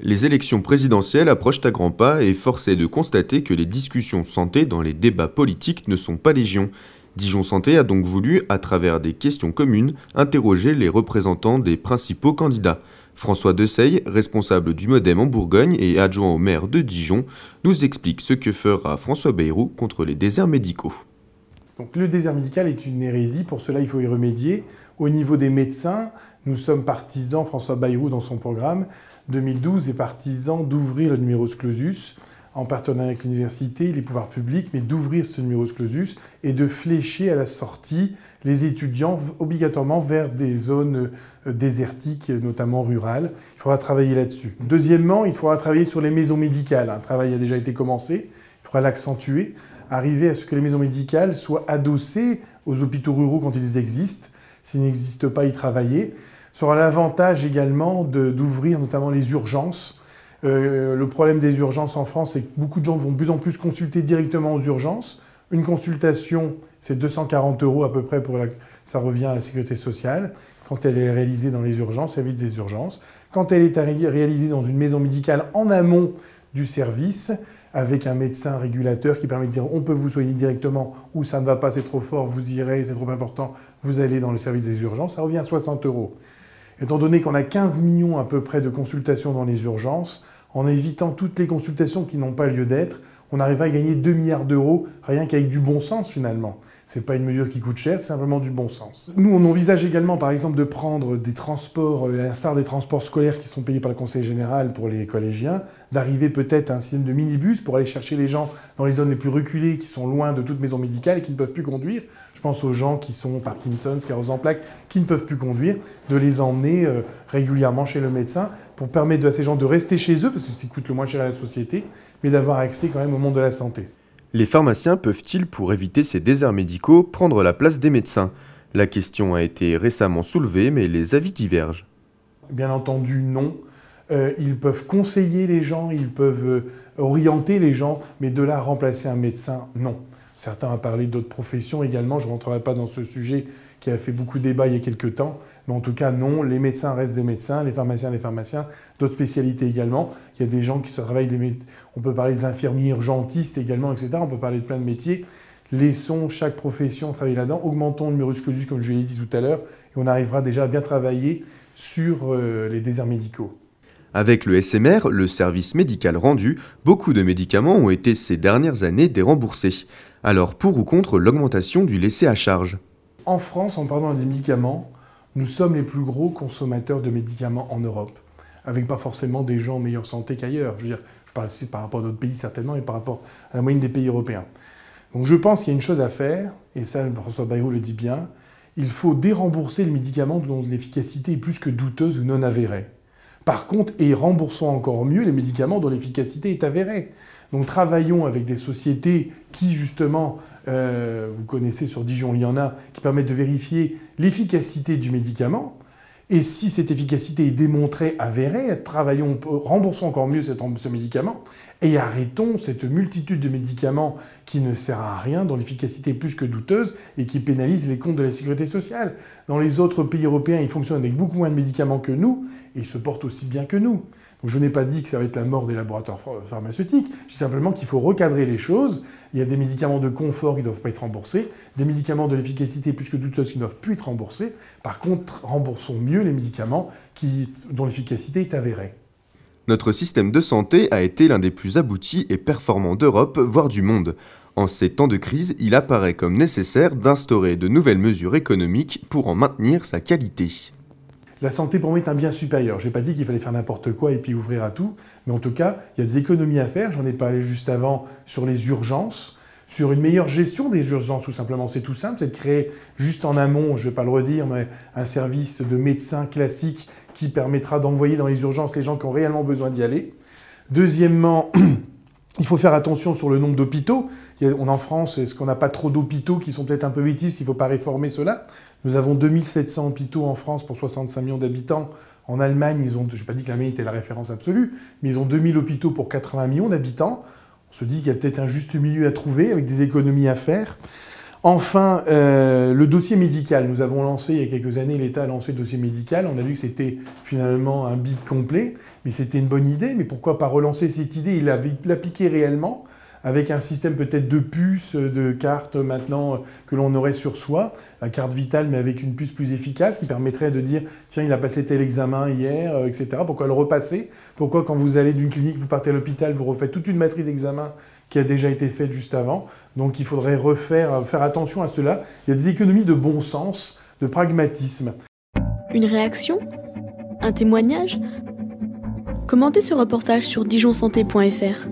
Les élections présidentielles approchent à grands pas et force est de constater que les discussions santé dans les débats politiques ne sont pas légion. Dijon Santé a donc voulu, à travers des questions communes, interroger les représentants des principaux candidats. François Deseille, responsable du MoDem en Bourgogne et adjoint au maire de Dijon, nous explique ce que fera François Bayrou contre les déserts médicaux. Donc le désert médical est une hérésie, pour cela il faut y remédier. Au niveau des médecins, nous sommes partisans, François Bayrou dans son programme 2012 est partisan d'ouvrir le numerus clausus en partenariat avec l'université, les pouvoirs publics, mais d'ouvrir ce numerus clausus et de flécher à la sortie les étudiants obligatoirement vers des zones désertiques, notamment rurales. Il faudra travailler là-dessus. Deuxièmement, il faudra travailler sur les maisons médicales. Un travail a déjà été commencé, il faudra l'accentuer, arriver à ce que les maisons médicales soient adossées aux hôpitaux ruraux quand ils existent. S'ils n'existent pas, y travailler. Ce sera l'avantage également d'ouvrir notamment les urgences. Le problème des urgences en France, c'est que beaucoup de gens vont de plus en plus consulter directement aux urgences. Une consultation, c'est 240 € à peu près, ça revient à la sécurité sociale. Quand elle est réalisée dans les urgences, service des urgences. Quand elle est réalisée dans une maison médicale en amont du service, avec un médecin régulateur qui permet de dire on peut vous soigner directement ou ça ne va pas, c'est trop fort, vous irez, c'est trop important, vous allez dans le service des urgences, ça revient à 60 €. Étant donné qu'on a 15 millions à peu près de consultations dans les urgences, en évitant toutes les consultations qui n'ont pas lieu d'être, on arrivera à gagner 2 milliards d'euros rien qu'avec du bon sens finalement. Ce n'est pas une mesure qui coûte cher, c'est simplement du bon sens. Nous, on envisage également par exemple de prendre des transports, à l'instar des transports scolaires qui sont payés par le Conseil général pour les collégiens, d'arriver peut-être à un système de minibus pour aller chercher les gens dans les zones les plus reculées qui sont loin de toute maison médicale et qui ne peuvent plus conduire. Je pense aux gens qui sont Parkinson, sclérose en plaques, qui ne peuvent plus conduire, de les emmener régulièrement chez le médecin pour permettre à ces gens de rester chez eux, parce que ça coûte le moins cher à la société, mais d'avoir accès quand même au monde de la santé. Les pharmaciens peuvent-ils, pour éviter ces déserts médicaux, prendre la place des médecins? La question a été récemment soulevée, mais les avis divergent. Bien entendu, non. Ils peuvent conseiller les gens, ils peuvent orienter les gens, mais de là à remplacer un médecin, non. Certains ont parlé d'autres professions également, je ne rentrerai pas dans ce sujet qui a fait beaucoup de débat il y a quelques temps, mais en tout cas non, les médecins restent des médecins, les pharmaciens, d'autres spécialités également. Il y a des gens qui se travaillent, on peut parler des infirmiers urgentistes également, etc. On peut parler de plein de métiers. Laissons chaque profession travailler là-dedans, augmentons le numerus clausus comme je l'ai dit tout à l'heure, et on arrivera déjà à bien travailler sur les déserts médicaux. Avec le SMR, le service médical rendu, beaucoup de médicaments ont été ces dernières années déremboursés. Alors pour ou contre l'augmentation du laissé à charge? En France, en parlant des médicaments, nous sommes les plus gros consommateurs de médicaments en Europe, avec pas forcément des gens en meilleure santé qu'ailleurs. Je veux dire, je parle ici par rapport à d'autres pays certainement, et par rapport à la moyenne des pays européens. Donc je pense qu'il y a une chose à faire, et ça François Bayrou le dit bien, il faut dérembourser les médicaments dont l'efficacité est plus que douteuse ou non avérée. Par contre, et remboursons encore mieux les médicaments dont l'efficacité est avérée. Donc travaillons avec des sociétés qui, justement, vous connaissez sur Dijon, il y en a, qui permettent de vérifier l'efficacité du médicament. Et si cette efficacité est démontrée, avérée, remboursons encore mieux ce médicament et arrêtons cette multitude de médicaments qui ne sert à rien, dont l'efficacité est plus que douteuse et qui pénalisent les comptes de la sécurité sociale. Dans les autres pays européens, ils fonctionnent avec beaucoup moins de médicaments que nous et ils se portent aussi bien que nous. Donc je n'ai pas dit que ça va être la mort des laboratoires pharmaceutiques, je dis simplement qu'il faut recadrer les choses. Il y a des médicaments de confort qui ne doivent pas être remboursés, des médicaments de l'efficacité plus que douteuse qui ne doivent plus être remboursés. Par contre, remboursons mieux les médicaments dont l'efficacité est avérée. Notre système de santé a été l'un des plus aboutis et performants d'Europe, voire du monde. En ces temps de crise, il apparaît comme nécessaire d'instaurer de nouvelles mesures économiques pour en maintenir sa qualité. La santé, pour moi, est un bien supérieur. Je n'ai pas dit qu'il fallait faire n'importe quoi et puis ouvrir à tout. Mais en tout cas, il y a des économies à faire. J'en ai parlé juste avant sur les urgences, sur une meilleure gestion des urgences, tout simplement. C'est tout simple, c'est de créer juste en amont, je ne vais pas le redire, mais un service de médecin classique qui permettra d'envoyer dans les urgences les gens qui ont réellement besoin d'y aller. Deuxièmement, il faut faire attention sur le nombre d'hôpitaux. En France, est-ce qu'on n'a pas trop d'hôpitaux qui sont peut-être un peu vétustes? Il ne faut pas réformer cela. Nous avons 2700 hôpitaux en France pour 65 millions d'habitants. En Allemagne, je n'ai pas dit que l'Allemagne était la référence absolue, mais ils ont 2000 hôpitaux pour 80 millions d'habitants. On se dit qu'il y a peut-être un juste milieu à trouver avec des économies à faire. Enfin, le dossier médical. Nous avons lancé, il y a quelques années, l'État a lancé le dossier médical. On a vu que c'était finalement un bid complet, mais c'était une bonne idée. Mais pourquoi pas relancer cette idée et l'appliquer réellement avec un système peut-être de puces, de cartes maintenant que l'on aurait sur soi, la carte vitale, mais avec une puce plus efficace qui permettrait de dire « Tiens, il a passé tel examen hier, etc. » Pourquoi le repasser? Pourquoi quand vous allez d'une clinique, vous partez à l'hôpital, vous refaites toute une batterie d'examens qui a déjà été faite juste avant? Donc il faudrait faire attention à cela. Il y a des économies de bon sens, de pragmatisme. Une réaction? Un témoignage? Commentez ce reportage sur dijonsanté.fr.